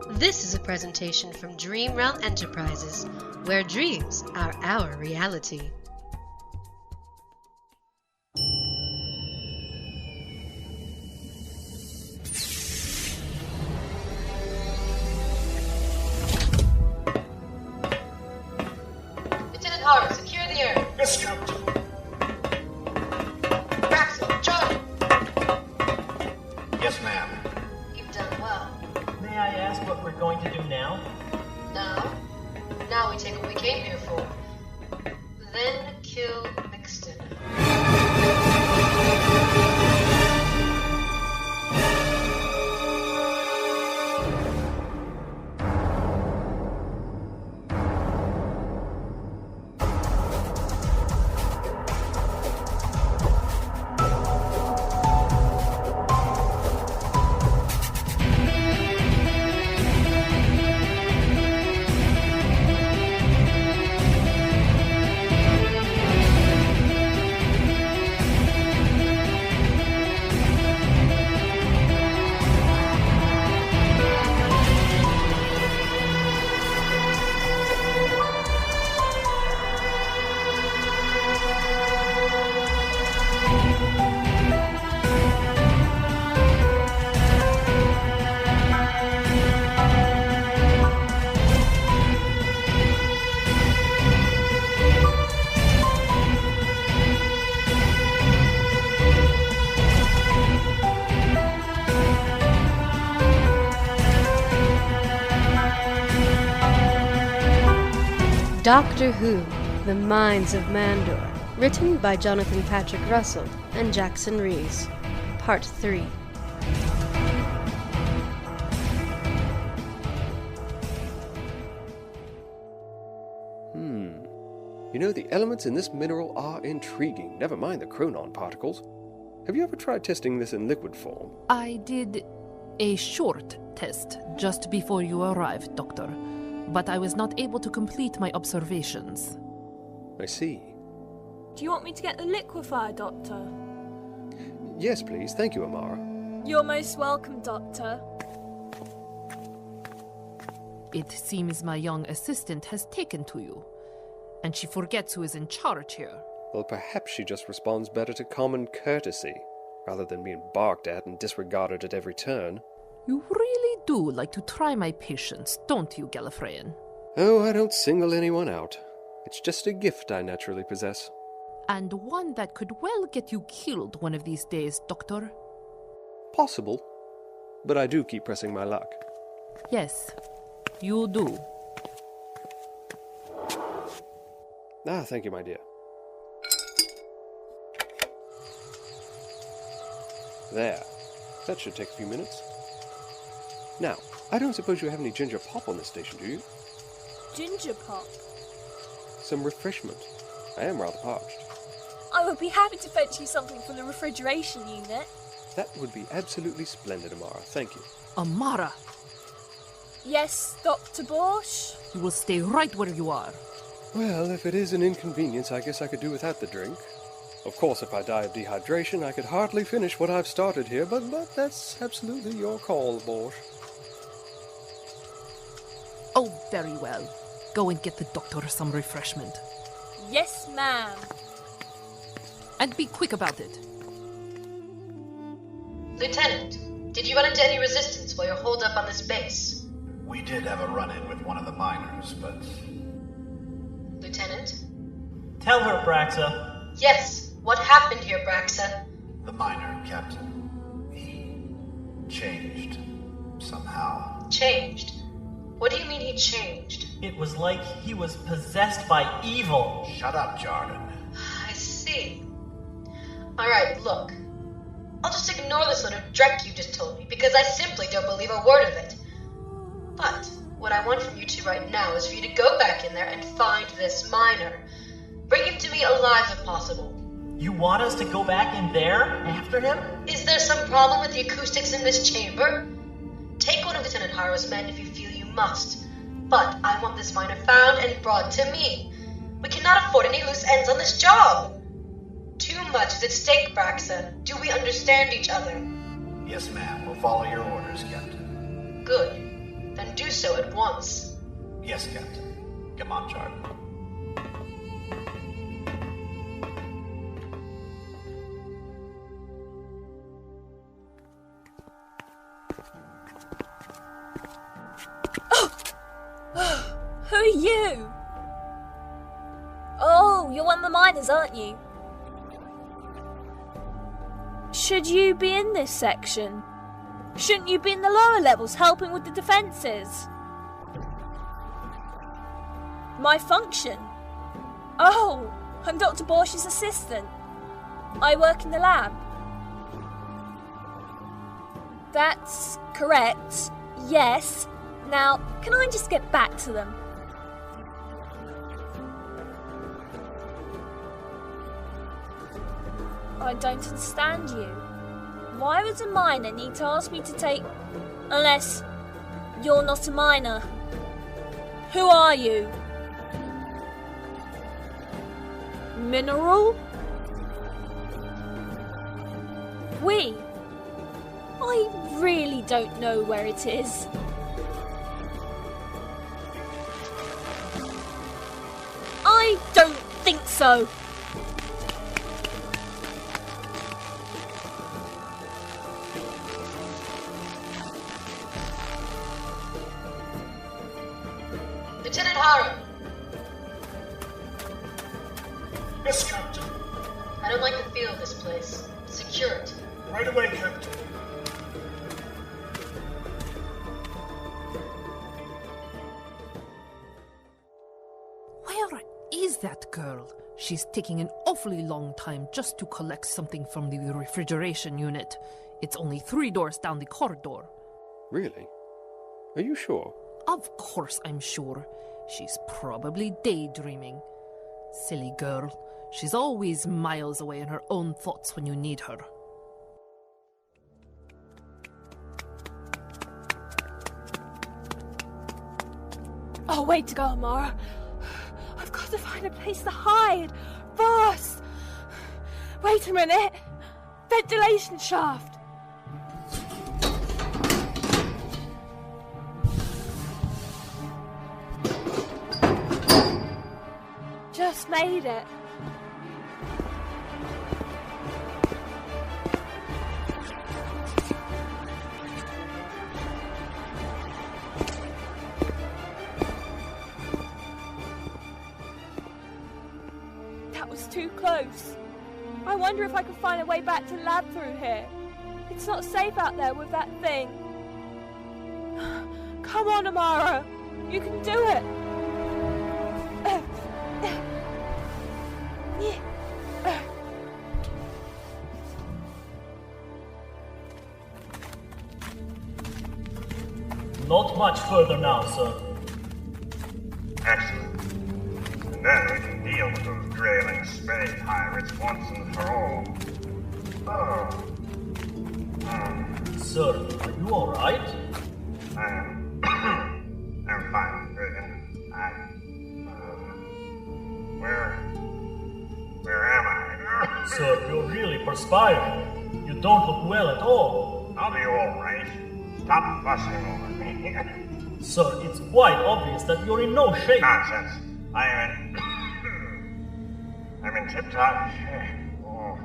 This is a presentation from Dream Realm Enterprises, where dreams are our reality. Lieutenant Hart, secure the air. Yes, Captain. Braxton, Charlie. Yes, ma'am. You've done well. May I ask what we're going to do now? Now we take what we came here for. Then kill Mixton. Doctor Who, The Minds of Mandor, written by Jonathan Patrick Russell and Jackson Rees, Part 3. You know, the elements in this mineral are intriguing, never mind the chronon particles. Have you ever tried testing this in liquid form? I did a short test just before you arrived, Doctor, but I was not able to complete my observations. I see. Do you want me to get the liquefier, Doctor? Yes, please. Thank you, Amara. You're most welcome, Doctor. It seems my young assistant has taken to you, and she forgets who is in charge here. Well, perhaps she just responds better to common courtesy, rather than being barked at and disregarded at every turn. You really do like to try my patience, don't you, Gallifreyan? Oh, I don't single anyone out. It's just a gift I naturally possess. And one that could well get you killed one of these days, Doctor. Possible. But I do keep pressing my luck. Yes, you do. Thank you, my dear. There. That should take a few minutes. Now, I don't suppose you have any ginger pop on this station, do you? Ginger pop? Some refreshment. I am rather parched. I would be happy to fetch you something from the refrigeration unit. That would be absolutely splendid, Amara. Thank you. Amara, Yes, Dr. Borsch? you will stay right where you are. Well, if it is an inconvenience, I guess I could do without the drink. Of course, if I die of dehydration, I could hardly finish what I've started here, but that's absolutely your call, Borsch. Oh, very well. Go and get the doctor some refreshment. Yes, ma'am. And be quick about it. Lieutenant, did you run into any resistance while you're holed up on this base? We did have a run-in with one of the miners, but... Lieutenant? Tell her, Braxa. Yes, what happened here, Braxa? The miner, Captain, he changed somehow. Changed? What do you mean he changed? It was like he was possessed by evil. Shut up, Jordan. I see. Alright, look. I'll just ignore this sort of dreck you just told me, because I simply don't believe a word of it. But what I want from you two right now is for you to go back in there and find this miner. Bring him to me alive if possible. You want us to go back in there after him? Is there some problem with the acoustics in this chamber? Take one of Lieutenant Harrow's men if you feel you must. But I want this miner found and brought to me. We cannot afford any loose ends on this job. Too much is at stake, Braxa. Do we understand each other? Yes, ma'am. We'll follow your orders, Captain. Good. Then do so at once. Yes, Captain. Come on, Jordan. Who are you? Oh, you're one of the miners, aren't you? Should you be in this section? Shouldn't you be in the lower levels helping with the defences? My function? Oh, I'm Dr. Borsch's assistant. I work in the lab. That's correct, yes. Now, can I just get back to them? I don't understand you. Why would a miner need to ask me to take... Unless you're not a miner. Who are you? Mineral? We? I really don't know where it is. I don't think so. Lieutenant Haru, Yes, Captain. I don't like the feel of this place. Secure it. Right away, Captain. Where is that girl? She's taking an awfully long time just to collect something from the refrigeration unit. It's only 3 doors down the corridor. Really? Are you sure? Of course I'm sure. She's probably daydreaming. Silly girl. She's always miles away in her own thoughts when you need her. Oh, way to go, Amara. I've got to find a place to hide. Fast! Wait a minute. Ventilation shaft. Just made it. That was too close. I wonder if I can find a way back to the lab through here. It's not safe out there with that thing. Come on, Amara. You can do it. Not much further now, sir. Excellent. And then we can deal with those grailing spade pirates once and for all. Oh. Sir, are you alright? I'm fine, Regan. Where am I? Sir, you're really perspiring. You don't look well at all. I'll be alright. Stop fussing over me. Sir, it's quite obvious that you're in no shape. Nonsense. I'm in tip-top shape. Oh.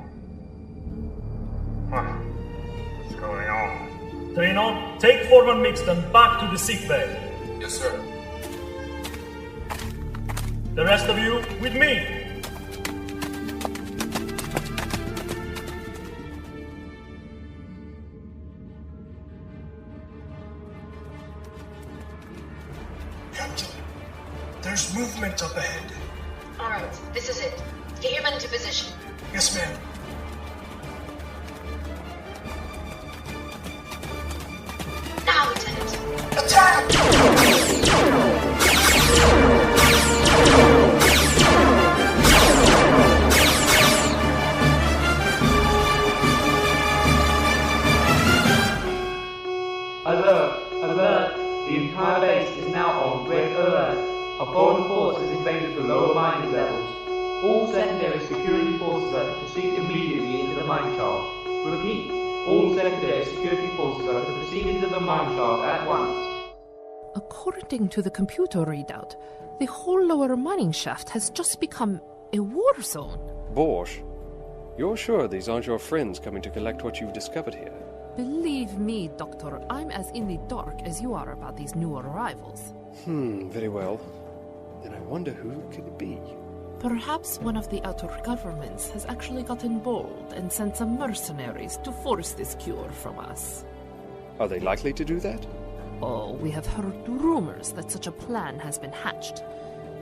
What's going on? Trino, take Foreman Mixton back to the sick bay. Yes, sir. The rest of you, with me. Captain, there's movement up ahead. Alright, this is it. Get your men into position. Yes, ma'am. Now, Lieutenant. Attack! Alert! Alert! The entire base is now on red alert. A foreign force has invaded the lower mining levels. All secondary security forces are to proceed immediately into the mine shaft. Repeat, all secondary security forces are to proceed into the mine shaft at once. A According to the computer readout, the whole lower mining shaft has just become a war zone. Borsch, you're sure these aren't your friends coming to collect what you've discovered here? Believe me, Doctor, I'm as in the dark as you are about these new arrivals. Very well. Then I wonder who could it be? Perhaps one of the outer governments has actually gotten bold and sent some mercenaries to force this cure from us. Are they likely to do that? Oh, we have heard rumors that such a plan has been hatched.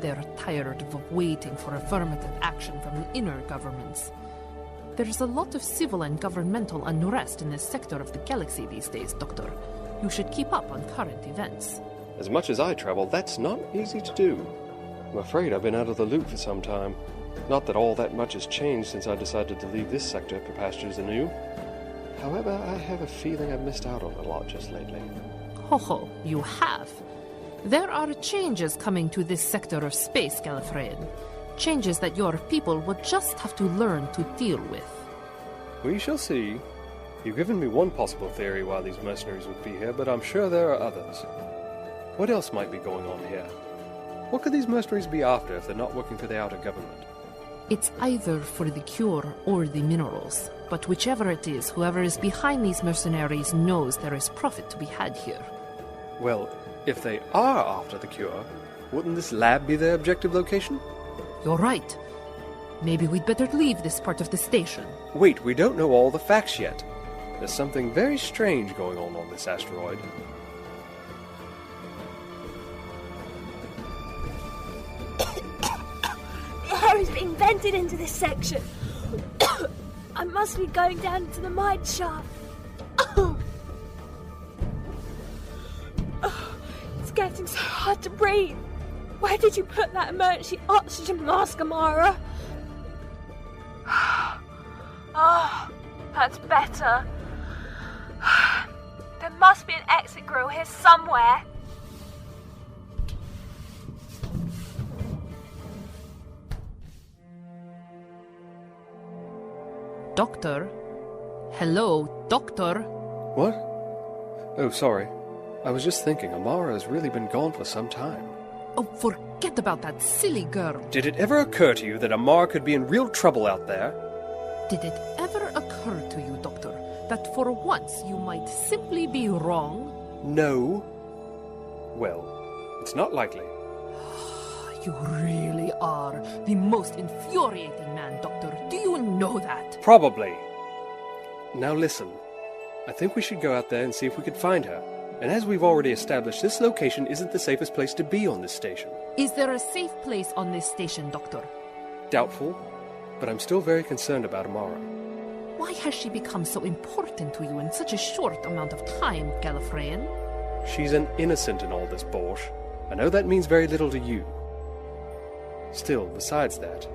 They're tired of waiting for affirmative action from the inner governments. There's a lot of civil and governmental unrest in this sector of the galaxy these days, Doctor. You should keep up on current events. As much as I travel, that's not easy to do. I'm afraid I've been out of the loop for some time. Not that all that much has changed since I decided to leave this sector for pastures anew. However, I have a feeling I've missed out on a lot just lately. Ho, you have. There are changes coming to this sector of space, Gallifreyan. Changes that your people will just have to learn to deal with. We shall see. You've given me one possible theory why these mercenaries would be here, but I'm sure there are others. What else might be going on here? What could these mercenaries be after if they're not working for the outer government? It's either for the cure or the minerals. But whichever it is, whoever is behind these mercenaries knows there is profit to be had here. Well, if they are after the cure, wouldn't this lab be their objective location? You're right. Maybe we'd better leave this part of the station. Wait, we don't know all the facts yet. There's something very strange going on this asteroid. The air is being vented into this section. I must be going down into the mine shaft. It's getting so hard to breathe. Where did you put that emergency oxygen mask, Amara? Oh, that's better. There must be an exit grill here somewhere. Doctor? Hello, Doctor? What? Oh, sorry. I was just thinking, Amara has really been gone for some time. Oh, forget about that silly girl. Did it ever occur to you that Amara could be in real trouble out there? Did it ever occur to you, Doctor, that for once you might simply be wrong? No. Well, it's not likely. You really are the most infuriating man, Doctor. Do you know that? Probably. Now listen. I think we should go out there and see if we could find her. And as we've already established, this location isn't the safest place to be on this station. Is there a safe place on this station, Doctor? Doubtful, but I'm still very concerned about Amara. Why has she become so important to you in such a short amount of time, Gallifreyan? She's an innocent in all this, Borsch. I know that means very little to you. Still, besides that,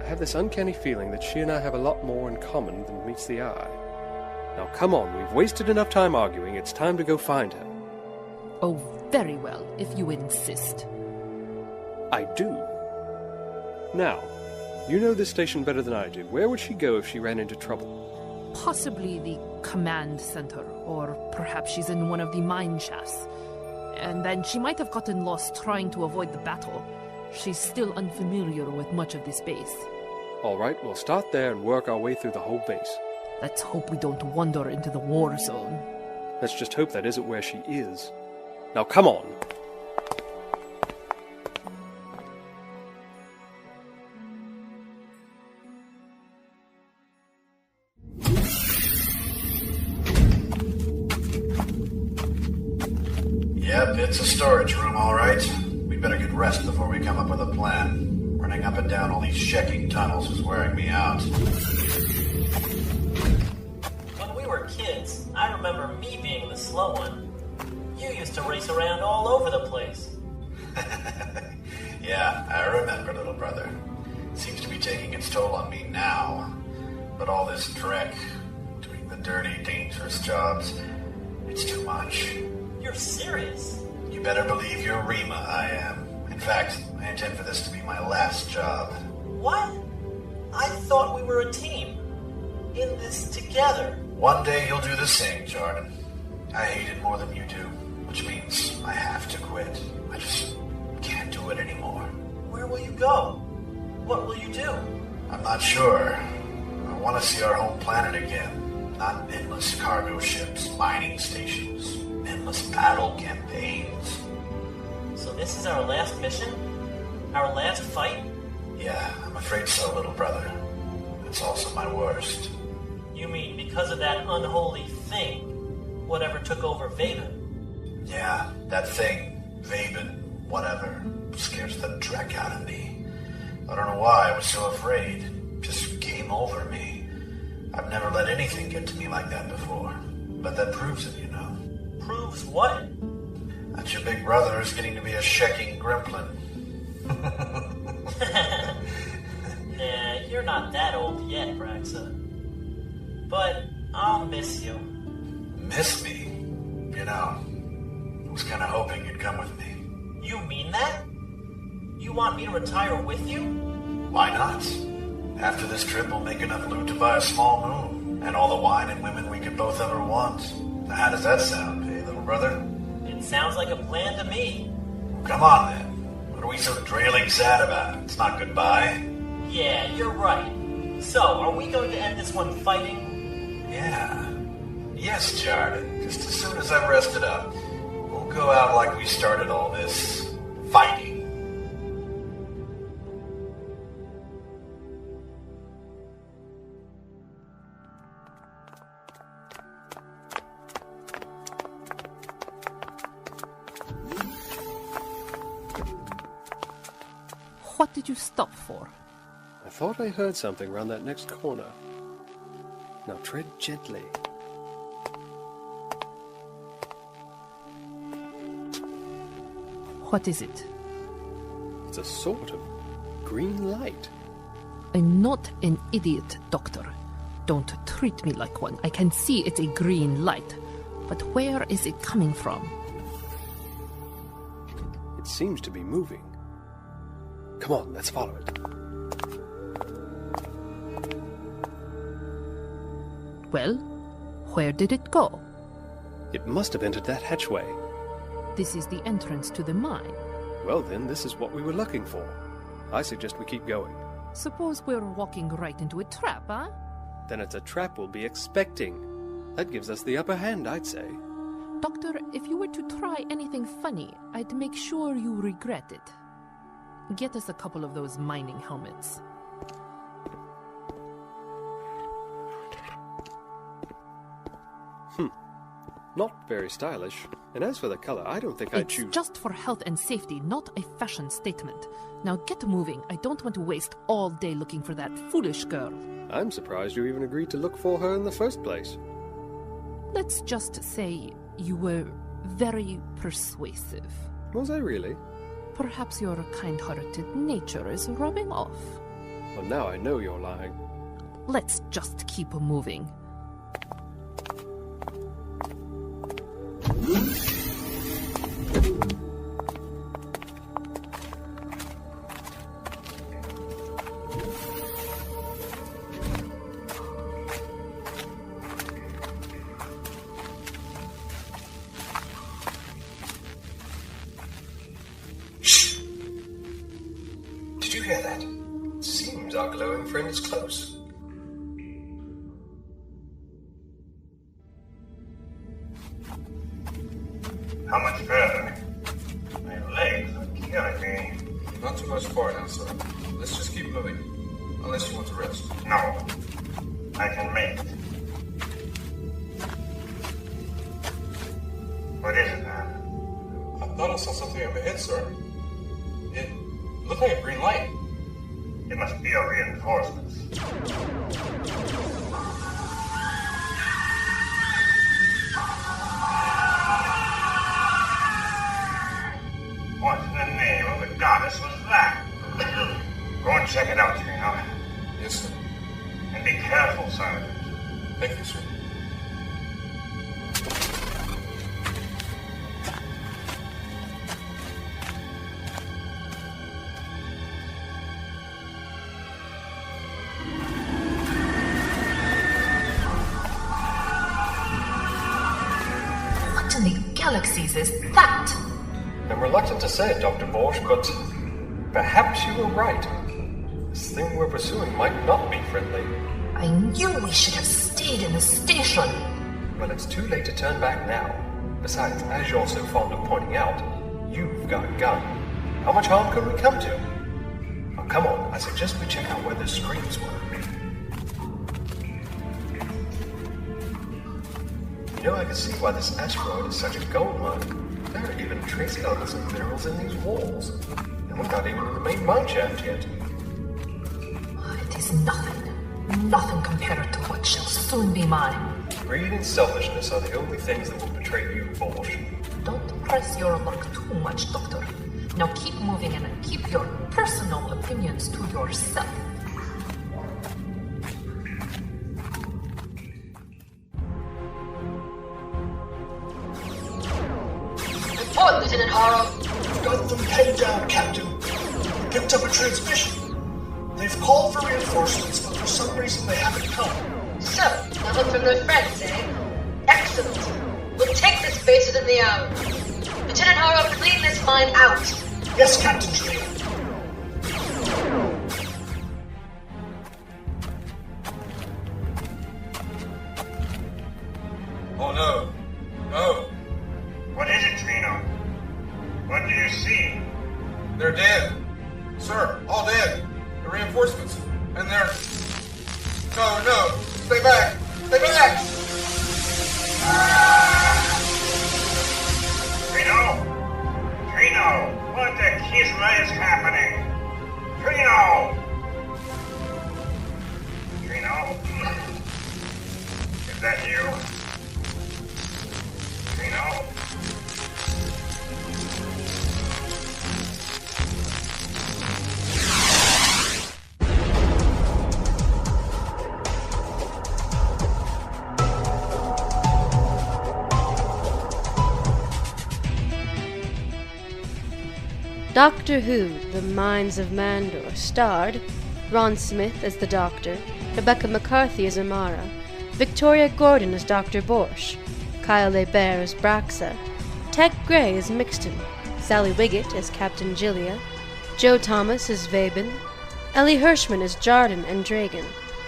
I have this uncanny feeling that she and I have a lot more in common than meets the eye. Now come on, we've wasted enough time arguing, it's time to go find her. Oh, very well, if you insist. I do. Now, you know this station better than I do. Where would she go if she ran into trouble? Possibly the command center, or perhaps she's in one of the mine shafts. And then she might have gotten lost trying to avoid the battle. She's still unfamiliar with much of this base. All right, we'll start there and work our way through the whole base. Let's hope we don't wander into the war zone. Let's just hope that isn't where she is. Now come on! Yep, it's a storage room, all right. We'd better get rest before we come up with a plan. Running up and down all these checking tunnels is wearing me out. When we were kids, I remember me being the slow one. You used to race around all over the place. Yeah, I remember, little brother. Seems to be taking its toll on me now. But all this trek, doing the dirty, dangerous jobs, it's too much. You're serious? You better believe you're Rima, I am. In fact, I intend for this to be my last job. What? I thought we were a team. In this together. One day you'll do the same, Jordan. I hate it more than you do, which means I have to quit. go? What will you do? I'm not sure. I want to see our home planet again. Not endless cargo ships, mining stations, endless battle campaigns. So this is our last mission? Our last fight? Yeah, I'm afraid so, little brother. It's also my worst. You mean because of that unholy thing? Whatever took over Vaven? Yeah, that thing, Vaven, whatever, scares the dreck out of me. I don't know why I was so afraid. Just came over me. I've never let anything get to me like that before. But that proves it, you know. Proves what? That your big brother is getting to be a shecking gremlin. Nah, you're not that old yet, Braxa. But I'll miss you. Miss me? You know, I was kind of hoping you'd come with me. You mean that? You want me to retire with you? Why not? After this trip, we'll make enough loot to buy a small moon, and all the wine and women we could both ever want. Now, how does that sound, hey, little brother? It sounds like a plan to me. Come on, then. What are we so drailing sad about? It's not goodbye. Yeah, you're right. So, are we going to end this one fighting? Yeah. Yes, Jard. Just as soon as I've rested up, we'll go out like we started all this fighting. What did you stop for? I thought I heard something round that next corner. Now tread gently. What is it? It's a sort of green light. I'm not an idiot, Doctor. Don't treat me like one. I can see it's a green light. But where is it coming from? It seems to be moving. Come on, let's follow it. Well, where did it go? It must have entered that hatchway. This is the entrance to the mine. Well then, this is what we were looking for. I suggest we keep going. Suppose we're walking right into a trap, huh? Then it's a trap we'll be expecting. That gives us the upper hand, I'd say. Doctor, if you were to try anything funny, I'd make sure you regret it. Get us a couple of those mining helmets. Not very stylish. And as for the color, I don't think I'd choose... It's just for health and safety, not a fashion statement. Now get moving. I don't want to waste all day looking for that foolish girl. I'm surprised you even agreed to look for her in the first place. Let's just say you were very persuasive. Was I really? Perhaps your kind-hearted nature is rubbing off. Well, now I know you're lying. Let's just keep moving. Did you hear that? Seems our glowing friend is close. How much further? My legs are killing me. Not too much far now, sir. Let's just keep moving. Unless you want to rest. No. I can make it. What is it, man? I thought I saw something up ahead, sir. It looked like a green light. It must be our reinforcements. What in the name of the goddess was that? Go and check it out, Trino. Yes, sir. And be careful, Sergeant. Thank you, sir. Galaxies is that? I'm reluctant to say it, Dr. Borsch, but Perhaps you were right. This thing we're pursuing might not be friendly. I knew we should have stayed in the station. Well, it's too late to turn back now. Besides, as you're so fond of pointing out, you've got a gun. How much harm could we come to? Oh, come on, I suggest we check out where the screens were. You know, I can see why this asteroid is such a gold mine. There are even trace elements of minerals in these walls. And we're not even in the main mine shaft yet. It is nothing compared to what shall soon be mine. Greed and selfishness are the only things that will betray you, Borsch. Don't press your luck too much, Doctor. Now keep moving and keep your personal opinions to yourself. Report, Lieutenant Harrow. Got them pinned down, Captain. We picked up a transmission. They've called for reinforcements, but for some reason they haven't come. So, nothing from their friends, eh? Excellent. We'll take this base within the hour. Lieutenant Harrow, clean this mine out. Yes, Captain Tree. Oh no. No. What is it, Trino? What do you see? They're dead. Sir, all dead. The reinforcements. And they're... No. Stay back. Stay back! Trino, what the kismet is happening? Trino! Is that you? Trino? Doctor Who, The Mines of Mandor starred Ron Smith as the Doctor, Rebecca McCarthy as Amara, Victoria Gordon as Dr. Borsch, Kyle LeBert as Braxa, Tech Gray as Mixton, Sally Wiggett as Captain Gilia, Joe Thomas as Vabin, Ellie Hirschman as Jarden and Dragon,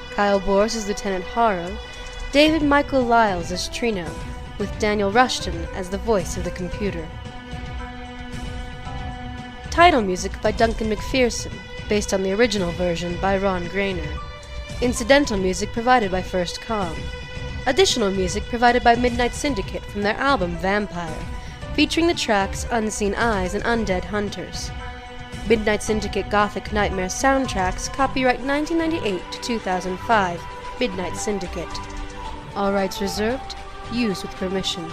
Kyle Bors as Lieutenant Harrow, David Michael Lyles as Trino, with Daniel Rushton as the voice of the computer. Title music by Duncan McPherson, based on the original version by Ron Grainer. Incidental music provided by First Com. Additional music provided by Midnight Syndicate from their album Vampire, featuring the tracks Unseen Eyes and Undead Hunters. Midnight Syndicate Gothic Nightmare soundtracks, copyright 1998 to 2005, Midnight Syndicate. All rights reserved, used with permission.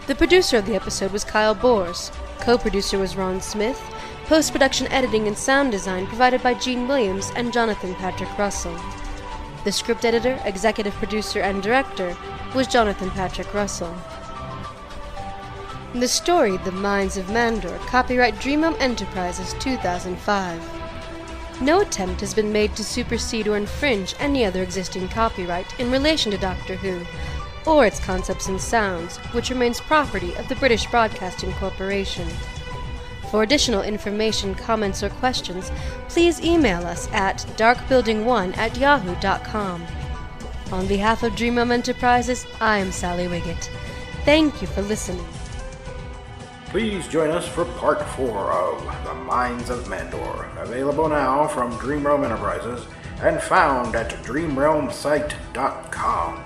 The producer of the episode was Kyle Bors. Co-producer was Ron Smith. Post-production editing and sound design provided by Gene Williams and Jonathan Patrick Russell. The script editor, executive producer, and director was Jonathan Patrick Russell. The story, The Mines of Mandor, copyright Dreamrealm Enterprises 2005. No attempt has been made to supersede or infringe any other existing copyright in relation to Doctor Who, or its concepts and sounds, which remains property of the British Broadcasting Corporation. For additional information, comments, or questions, please email us at darkbuilding1@yahoo.com. On behalf of Dreamrealm Enterprises, I am Sally Wiggett. Thank you for listening. Please join us for Part 4 of The Mines of Mandor, available now from Dreamrealm Enterprises and found at dreamrealmsite.com.